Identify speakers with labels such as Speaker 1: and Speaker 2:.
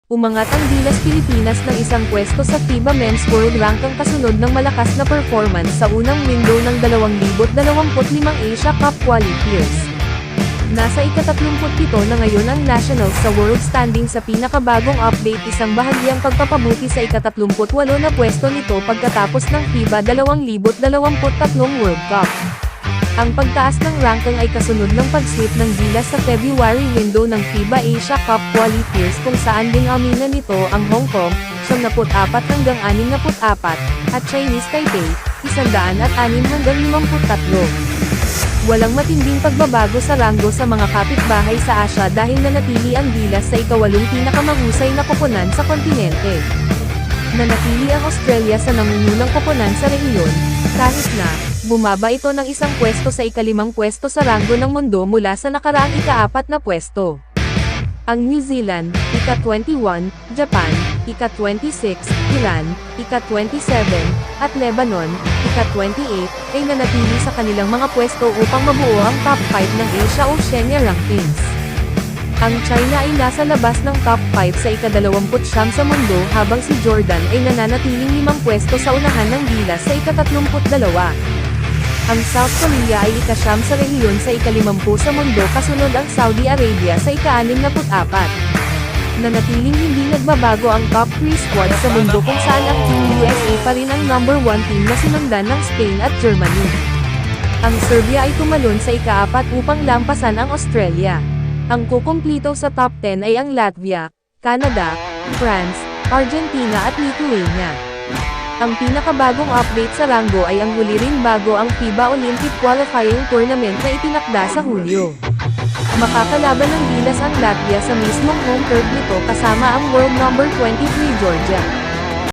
Speaker 1: Umangat ang Gilas Pilipinas ng isang pwesto sa FIBA Men's World Ranking kasunod ng malakas na performance sa unang window ng 2025 Asia Cup Qualifiers. Nasa ika-37 na ngayon ang Nationals sa world standing sa pinakabagong update, isang bahagyang pagpapabuti sa ika-38 na pwesto nito pagkatapos ng FIBA 2023 World Cup. Ang pagtaas ng ranking ay kasunod ng pag-sweep ng Gilas sa February window ng FIBA Asia Cup Qualifiers kung saan din aminan nito ang Hong Kong, 74 hanggang 64, at Chinese Taipei, 106 hanggang 53. Walang matinding pagbabago sa ranggo sa mga kapitbahay sa Asia dahil nanatili ang Gilas sa ika-8 pinakamahusay na koponan sa kontinente. Nanatili ang Australia sa nangungunang koponan sa rehiyon, kahit na, bumaba ito ng isang pwesto sa ika-5 pwesto sa ranggo ng mundo mula sa nakaraang ika-4 na pwesto. Ang New Zealand, ika-21, Japan, ika-26, Iran, ika-27, at Lebanon, ika-28, ay nanatili sa kanilang mga pwesto upang mabuo ang top 5 ng Asia Oceania rankings. Ang China ay nasa labas ng top 5 sa ika-29 sa mundo habang si Jordan ay nananatiling 5 pwesto sa unahan ng Gilas sa ika-32. Ang South Korea ay ika-9 sa rehiyon sa ika-50 sa mundo kasunod ang Saudi Arabia sa ika-64. Nanatiling hindi nagbabago ang top 3 squad sa mundo kung saan ang Team USA pa rin ang number 1 team na sinundan ng Spain at Germany. Ang Serbia ay tumalon sa ika-4 upang lampasan ang Australia. Ang kukumplito sa top 10 ay ang Latvia, Canada, France, Argentina at Lithuania. Ang pinakabagong update sa ranggo ay ang huli rin bago ang FIBA Olympic Qualifying Tournament na itinakda sa Hulyo. Makakalaban ng Gilas ang Latvia sa mismong home turf nito kasama ang world number 23 Georgia.